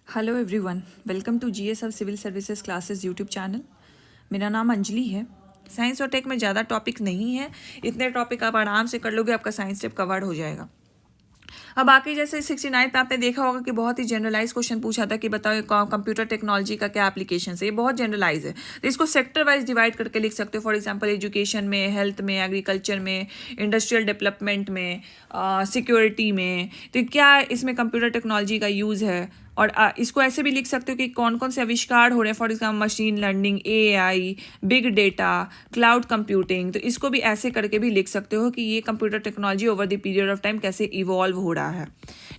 Hello everyone, welcome to GS of civil services classes YouTube channel. मेरा नाम अंजलि है। Science और टेक में ज़्यादा टॉपिक नहीं है, इतने टॉपिक आप आराम से कर लोगे, आपका साइंस टेप कवर्ड हो जाएगा। अब बाकी जैसे 69 पे आपने देखा होगा कि बहुत ही जनरलाइज क्वेश्चन पूछा था कि बताओ कंप्यूटर टेक्नोलॉजी का क्या एप्लीकेशन है। ये बहुत जनरलाइज है, तो इसको सेक्टर वाइज डिवाइड करके लिख सकते हो। फॉर एग्जांपल एजुकेशन में, हेल्थ में, एग्रीकल्चर में, इंडस्ट्रियल डेवलपमेंट में, सिक्योरिटी में, तो क्या इसमें कंप्यूटर टेक्नोलॉजी का यूज़ है। और इसको ऐसे भी लिख सकते हो कि कौन कौन से आविष्कार हो रहे हैं। For example machine learning, AI, big data, cloud computing, तो इसको भी ऐसे करके भी लिख सकते हो कि ये computer technology over the period of time कैसे इवॉल्व हो रहा है।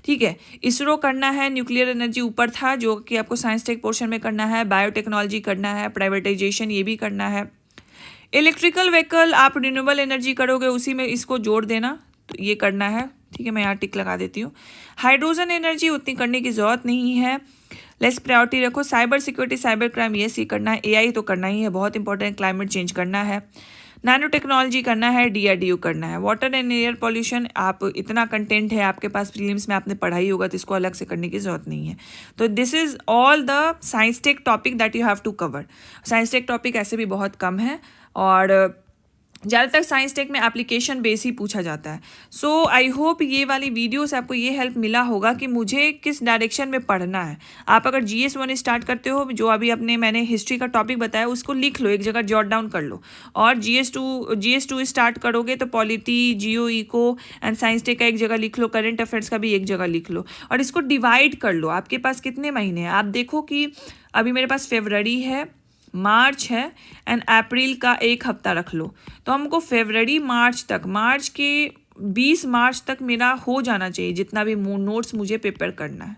ठीक है, इसरो करना है, न्यूक्लियर एनर्जी ऊपर था जो कि आपको साइंस टेक पोर्शन में करना है, बायोटेक्नोलॉजी करना है, प्राइवेटाइजेशन ये भी करना है। इलेक्ट्रिकल व्हीकल आप रिन्यूएबल एनर्जी करोगे, उसी में इसको जोड़ देना, तो ये करना है। ठीक है, मैं यहाँ टिक लगा देती हूँ। हाइड्रोजन एनर्जी उतनी करने की जरूरत नहीं है, लेस प्रायोरिटी रखो। साइबर सिक्योरिटी, साइबर क्राइम ये सी करना है। एआई तो करना ही है, बहुत इंपॉर्टेंट। क्लाइमेट चेंज करना है, नैनो टेक्नोलॉजी करना है, डीआरडीओ करना है। वाटर एंड एयर पॉल्यूशन, आप इतना कंटेंट है आपके पास, प्रीलिम्स में आपने पढ़ाई होगा, तो इसको अलग से करने की जरूरत नहीं है। तो this is all the science tech topic that you have to cover. Science tech topic ऐसे भी बहुत कम है और ज़्यादातर साइंस टेक में एप्लीकेशन बेस ही पूछा जाता है। सो आई होप ये वाली वीडियो से आपको ये हेल्प मिला होगा कि मुझे किस डायरेक्शन में पढ़ना है। आप अगर GS1 स्टार्ट करते हो, जो अभी मैंने हिस्ट्री का टॉपिक बताया उसको लिख लो, एक जगह जॉट डाउन कर लो। और GS2 स्टार्ट करोगे तो polity, geo, eco and science tech का एक जगह लिख लो, करंट अफेयर्स का भी एक जगह लिख लो, और इसको डिवाइड कर लो। आपके पास कितने महीने हैं, आप देखो कि अभी मेरे पास फरवरी है, मार्च है एंड अप्रैल का एक हफ्ता रख लो। तो हमको फरवरी मार्च तक, मार्च के 20 मार्च तक मेरा हो जाना चाहिए जितना भी नोट्स मुझे प्रिपेयर करना है।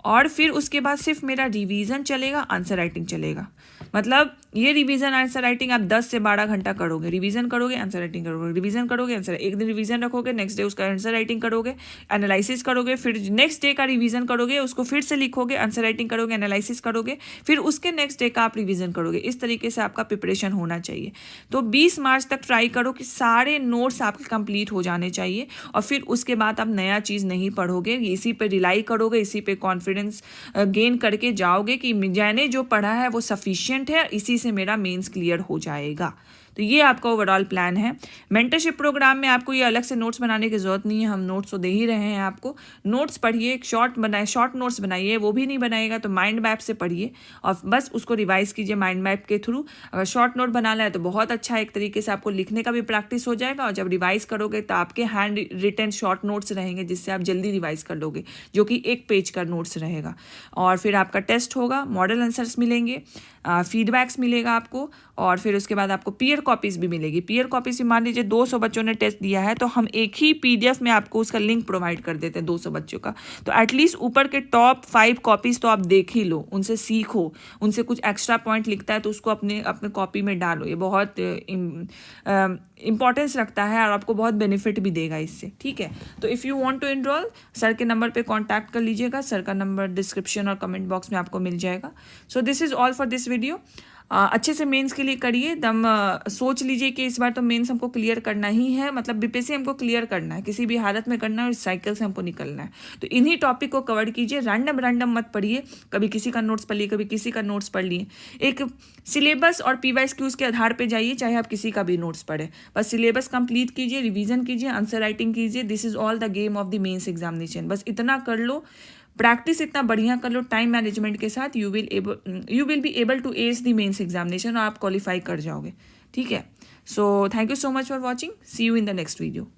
और फिर उसके बाद सिर्फ मेरा रिवीजन चलेगा, आंसर राइटिंग चलेगा। मतलब ये रिवीजन आंसर राइटिंग आप 10 से 12 घंटा करोगे। रिवीजन करोगे, आंसर राइटिंग करोगे, रिवीजन करोगे, आंसर, एक दिन रिवीजन रखोगे, नेक्स्ट डे उसका आंसर राइटिंग करोगे, एनालिसिस करोगे, फिर नेक्स्ट डे का रिवीजन करोगे, उसको फिर से लिखोगे, आंसर राइटिंग करोगे, एनालिसिस करोगे, फिर उसके नेक्स्ट डे का आप रिवीजन करोगे। इस तरीके से आपका प्रिपरेशन होना चाहिए। तो 20 मार्च तक ट्राई करो कि सारे नोट्स आपके कंप्लीट हो जाने चाहिए, और फिर उसके बाद आप नया चीज़ नहीं पढ़ोगे, इसी पे रिलाई करोगे, इसी पे कॉन्फिडेंस गेन करके जाओगे कि मैंने जो पढ़ा है वो सफिशिएंट है, इसी से मेरा मेंस क्लियर हो जाएगा। तो ये आपका ओवरऑल प्लान है। मेंटरशिप प्रोग्राम में आपको ये अलग से नोट्स बनाने की जरूरत नहीं है, हम नोट्स तो दे ही रहे हैं आपको। नोट्स पढ़िए, शॉर्ट नोट्स बनाइए, वो भी नहीं बनाएगा तो माइंड मैप से पढ़िए और बस उसको रिवाइज कीजिए माइंड मैप के थ्रू। अगर शॉर्ट नोट बनाना है तो बहुत अच्छा है, एक तरीके से आपको लिखने का भी प्रैक्टिस हो जाएगा, और जब रिवाइज करोगे तो आपके हैंड रिटन शॉर्ट नोट्स रहेंगे जिससे आप जल्दी रिवाइज कर लोगे, जो कि 1 पेज का नोट्स रहेगा। और फिर आपका टेस्ट होगा, मॉडल आंसर्स मिलेंगे, फीडबैक्स मिलेगा आपको, और फिर उसके बाद आपको पीयर कॉपीज़ भी मिलेगी। पीयर कॉपीज़ मान लीजिए 200 बच्चों ने टेस्ट दिया है तो हम एक ही PDF में आपको उसका लिंक प्रोवाइड कर देते हैं 200 बच्चों का। तो एटलीस्ट ऊपर के टॉप 5 कॉपीज़ तो आप देख ही लो, उनसे सीखो, उनसे कुछ एक्स्ट्रा पॉइंट लिखता है तो उसको अपने कॉपी में डालो। ये बहुत इंपॉर्टेंस रखता है और आपको बहुत बेनिफिट भी देगा इससे। ठीक है, तो if you want to enrol, sir के नंबर पे कांटेक्ट कर लीजिएगा। सर का नंबर डिस्क्रिप्शन और कमेंट बॉक्स में आपको मिल जाएगा। So this is all for this video. अच्छे से मेंस के लिए करिए, सोच लीजिए कि इस बार तो मेंस हमको क्लियर करना ही है, मतलब BPSC हमको क्लियर करना है, किसी भी हालत में करना है, और इस साइकिल से हमको निकलना है। तो इन्हीं टॉपिक को कवर कीजिए, रैंडम मत पढ़िए, कभी किसी का नोट्स पढ़ लिए, कभी किसी का नोट्स पढ़ लिए। एक सिलेबस और PYQs के आधार पर जाइए, चाहे आप किसी का भी नोट्स पढ़े, बस सिलेबस कंप्लीट कीजिए, रिविजन कीजिए, आंसर राइटिंग कीजिए। This is all the game of the mains examination. बस इतना कर लो, प्रैक्टिस इतना बढ़िया कर लो टाइम मैनेजमेंट के साथ, you will be able to ace the mains examination और आप क्वालिफाई कर जाओगे। ठीक है, so thank you so much for watching, see you in the next video.